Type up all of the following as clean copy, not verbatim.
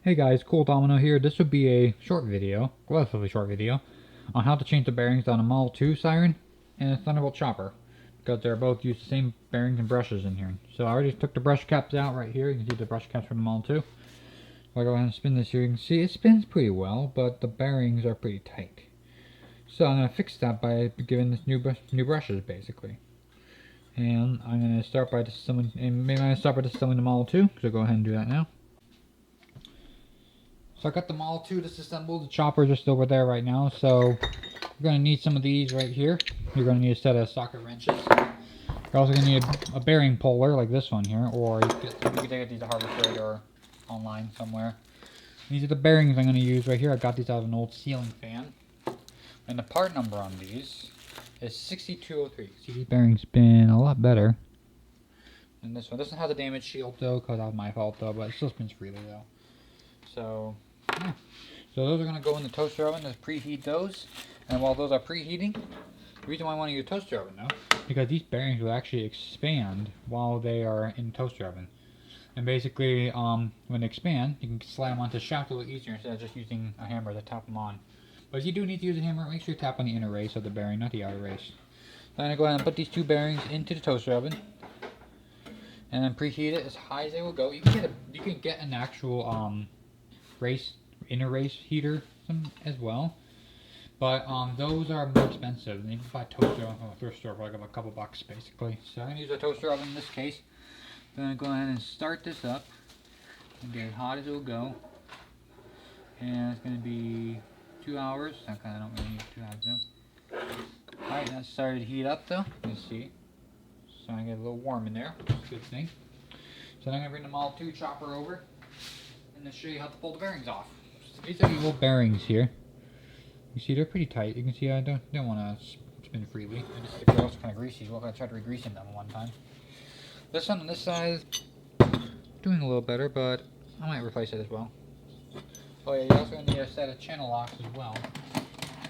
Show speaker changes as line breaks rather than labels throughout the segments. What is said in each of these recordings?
Hey guys, cooldomino here. This would be a short video, relatively short video, on how to change the bearings on a Model 2 Siren and a Thunderbolt chopper, because they're both use the same bearings and brushes in here. So I already took the brush caps out right here. You can see the brush caps from the Model 2. If I go ahead and spin this here, you can see it spins pretty well, but the bearings are pretty tight. So I'm going to fix that by giving this new brushes, basically. And I'm going to start by disassembling, the Model 2, so go ahead and do that now. So I got the Model 2 disassembled. The chopper just over there right now. So you're going to need some of these right here. You're going to need a set of socket wrenches. You're also going to need a bearing puller like this one here, or you can get these at Harbor Freight or online somewhere. These are the bearings I'm going to use right here. I got these out of an old ceiling fan. And the part number on these is 6203. See, these bearings spin a lot better than this one. This one has a damaged shield though, because that was my fault though, but it still spins freely though. So, yeah. So those are going to go in the toaster oven to preheat those. And while those are preheating, the reason why I want to use a toaster oven though, because these bearings will actually expand while they are in the toaster oven. And basically, when they expand, you can slide them onto the shaft a little easier instead of just using a hammer to tap them on. But if you do need to use a hammer, make sure you tap on the inner race of the bearing, not the outer race. So I'm going to go ahead and put these two bearings into the toaster oven. And then preheat it as high as they will go. You can get an actual inner race heater as well, but those are more expensive, and you can buy a toaster oven from a thrift store for like a couple bucks basically. So I'm going to use a toaster oven in this case. I'm going to go ahead and start this up and get as hot as it will go, and it's going to be 2 hours. I kind of don't really need 2 hours now. Alright, that started to heat up though, you can see. So I get a little warm in there, which is a good thing. So I'm going to bring the Model 2 chopper over and show you how to pull the bearings off. So these are the little bearings here. You see they're pretty tight. You can see I don't want to spin freely. They're also kind of greasy. Well, I tried re-greasing them one time. This one on this side is doing a little better, but I might replace it as well. Oh yeah, you're also going to need a set of channel locks as well.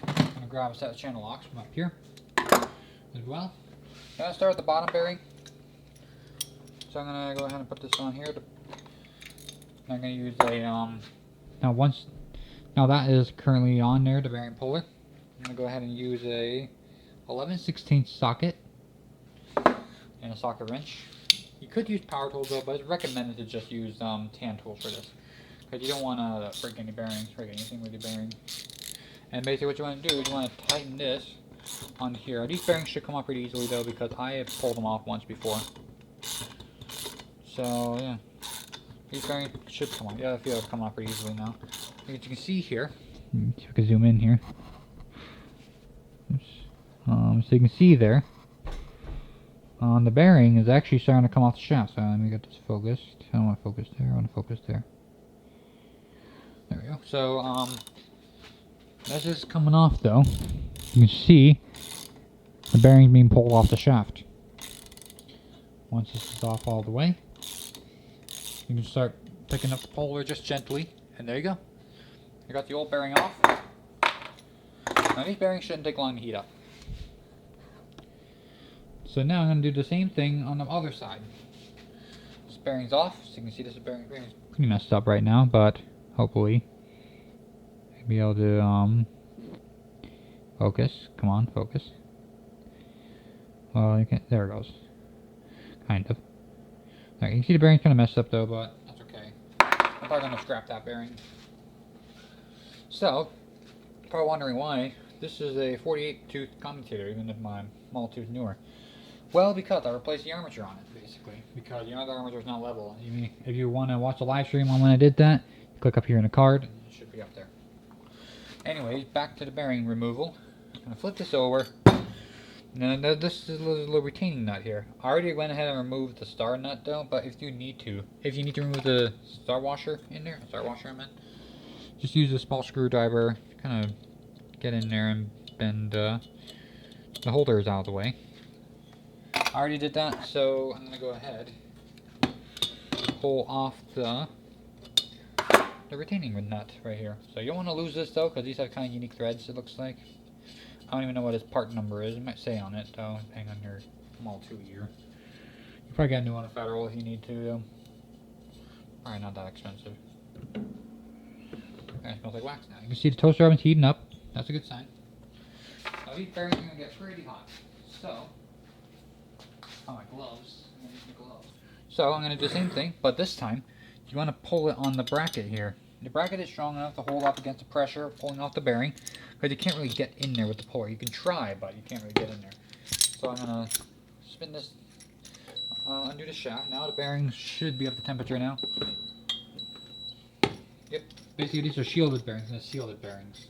I'm going to grab a set of channel locks from up here as well. I'm going to start at the bottom bearing. So I'm going to go ahead and put this on here. I'm going to use a now that is currently on there, the bearing puller. I'm going to go ahead and use a 11/16 socket and a socket wrench. You could use power tools though, but it's recommended to just use hand tools for this, because you don't want to break any bearings, break anything with your bearing. And basically what you want to do is you want to tighten this on here. These bearings should come off pretty easily though, because I have pulled them off once before. So yeah. These bearings should come off. Yeah, I feel it's come off pretty easily now. As you can see here, if I can zoom in here. So you can see there, the bearing is actually starting to come off the shaft. So let me get this focused. I don't want to focus there. I want to focus there. There we go. So that's just coming off though. You can see the bearing being pulled off the shaft. Once this is off all the way, you can start picking up the puller just gently, and there you go. You got the old bearing off. Now these bearings shouldn't take long to heat up. So now I'm going to do the same thing on the other side. This bearing's off, so you can see this bearing's pretty messed up right now, but hopefully I'll be able to focus. Come on, focus. Well, you can, there it goes. Kind of. Right, you can see the bearing's kind of messed up though, but that's okay. I'm probably going to scrap that bearing. So, you're probably wondering why this is a 48 tooth commutator, even if my Model 2 is newer. Well, because I replaced the armature on it, basically. Because the other armature is not level. If you want to watch the live stream on when I did that, click up here in the card, and it should be up there. Anyways, back to the bearing removal. I'm going to flip this over. Now, this is a little retaining nut here. I already went ahead and removed the star nut though, but if you need to remove the star washer in there, just use a small screwdriver, kind of get in there and bend the holders out of the way. I already did that, so I'm going to go ahead and pull off the retaining nut right here. So you don't want to lose this though, because these have kind of unique threads, it looks like. I don't even know what his part number is. It might say on it though, depending on your Model 2 year. You probably got a new one at Federal if you need to though. Probably not that expensive. Okay, it smells like wax now. You can see the toaster oven's heating up. That's a good sign. Now these bearings are going to get pretty hot. So, my gloves. I'm going to use my gloves. So I'm going to do the same thing, but this time you want to pull it on the bracket here. The bracket is strong enough to hold up against the pressure of pulling off the bearing, because you can't really get in there with the puller. You can try, but you can't really get in there. So I'm going to spin this, undo the shaft. Now the bearings should be up to temperature now. Yep, basically these are shielded bearings and sealed bearings.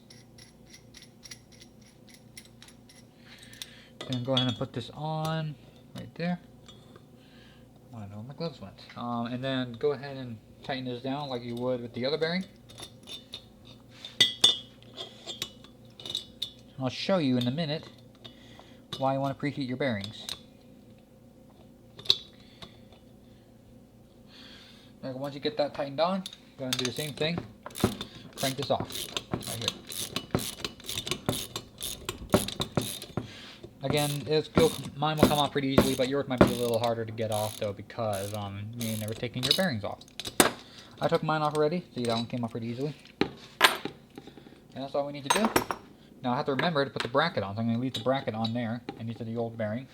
Then go ahead and put this on right there. I don't know where my gloves went. And then go ahead and tighten this down like you would with the other bearing. I'll show you in a minute why you want to preheat your bearings. And once you get that tightened on, go ahead and do the same thing. Crank this off right here. Again, mine will come off pretty easily, but yours might be a little harder to get off though, because you're never taking your bearings off. I took mine off already. See, that one came off pretty easily. And that's all we need to do. Now I have to remember to put the bracket on, so I'm going to leave the bracket on there, and these are the old bearing.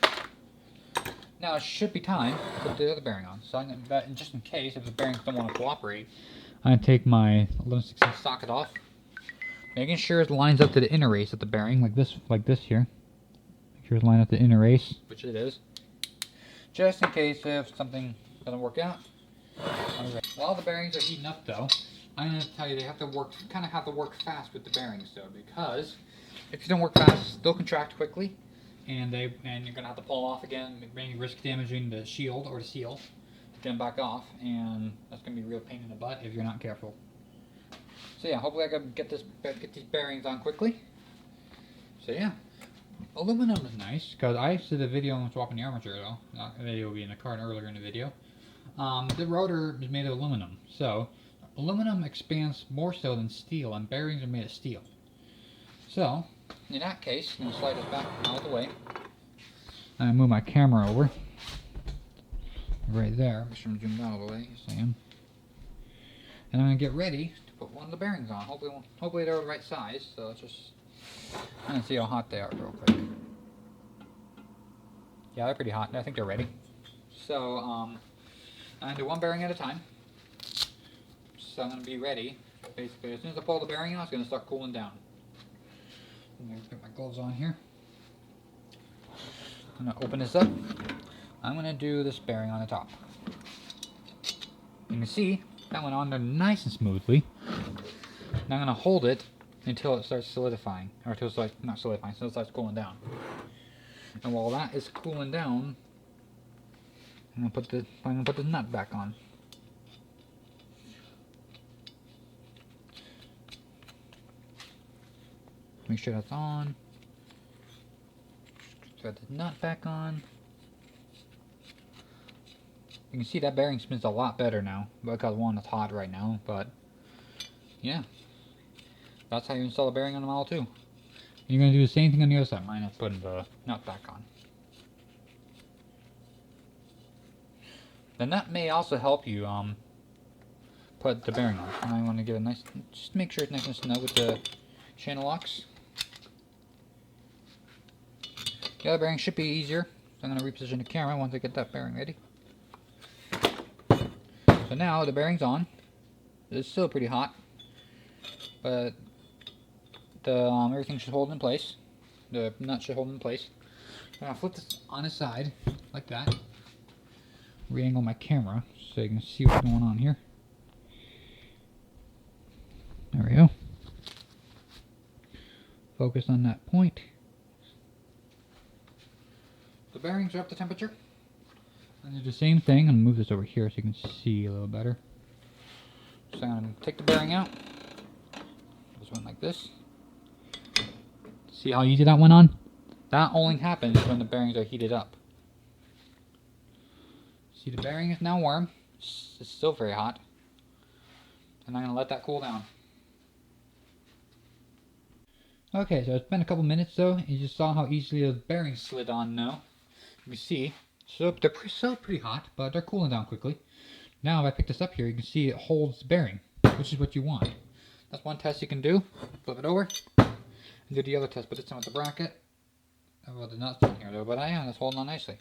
Now it should be time to put the other bearing on. So I'm going to, just in case, if the bearings don't want to cooperate, I'm going to take my 11/16 socket off, making sure it lines up to the inner race of the bearing, like this here. Make sure it's lined up to the inner race, which it is. Just in case if something doesn't work out. While the bearings are heating up though, I'm going to tell you they have to work, kind of have to work fast with the bearings though, because if you don't work fast, they'll contract quickly, and you're going to have to pull them off again, maybe risk damaging the shield or the seal to get them back off, and that's going to be a real pain in the butt if you're not careful. So yeah, hopefully I can get these bearings on quickly. So yeah, aluminum is nice, because I did a video on swapping the armature though. The video will be in the card earlier in the video. The rotor is made of aluminum, so aluminum expands more so than steel, and bearings are made of steel. So, in that case, I'm going to slide this back out of the way. And I move my camera over. Right there. Make sure I'm zoomed out of the way. Yes, I am. And I'm going to get ready to put one of the bearings on. Hopefully they're the right size. So let's just... I'm going to see how hot they are real quick. Yeah, they're pretty hot. I think they're ready. So, I'm going to do one bearing at a time. So I'm going to be ready. Basically, as soon as I pull the bearing out, it's going to start cooling down. I'm going to put my gloves on here. I'm going to open this up. I'm going to do this bearing on the top. You can see that went on there nice and smoothly. Now I'm going to hold it until it starts solidifying, or until it's like, not solidifying, until it starts cooling down. And while that is cooling down, I'm going to put the nut back on. Make sure that's on. Thread the nut back on. You can see that bearing spins a lot better now, because one, it's hot right now, but yeah. That's how you install a bearing on the Model 2. You're going to do the same thing on the other side, minus putting the nut back on. The nut may also help you put the bearing on. And I want to give a nice, just make sure it's nice and snug with the channel locks. The other bearing should be easier, so I'm going to reposition the camera once I get that bearing ready. So now the bearing's on. It's still pretty hot, but the everything should hold in place. The nut should hold in place. I'm going to flip this on its side, like that. Re-angle my camera so you can see what's going on here. There we go. Focus on that point. The bearings are up to temperature. I'm going to do the same thing. I'm going to move this over here so you can see a little better. So I'm going to take the bearing out. This one like this. See how easy that went on? That only happens when the bearings are heated up. See, the bearing is now warm. It's still very hot. And I'm going to let that cool down. Okay, so it's been a couple minutes though. You just saw how easily the bearings slid on now. You can see, so they're still pretty hot, but they're cooling down quickly. Now if I pick this up here, you can see it holds the bearing, which is what you want. That's one test you can do. Flip it over and do the other test, but this time with the bracket. Well, the nuts in here though, but yeah, that's holding on nicely.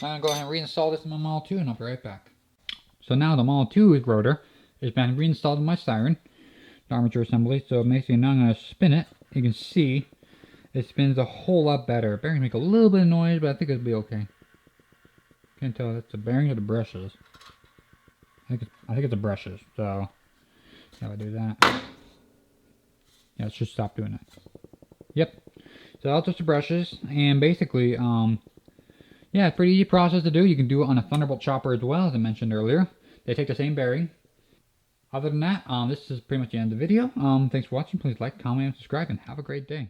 I'm going to go ahead and reinstall this in my Model 2 and I'll be right back. So now the Model 2 rotor has been reinstalled in my siren, the armature assembly, so basically now I'm going to spin it. You can see it spins a whole lot better. Bearings make a little bit of noise, but I think it'll be okay. Can't tell if it's the bearing or the brushes. I think it's the brushes, so now I do that. Yeah, it should stop doing that. Yep. So that's just the brushes, and basically, yeah, pretty easy process to do. You can do it on a Thunderbolt chopper as well, as I mentioned earlier. They take the same bearing. Other than that, this is pretty much the end of the video. Thanks for watching. Please like, comment, and subscribe, and have a great day.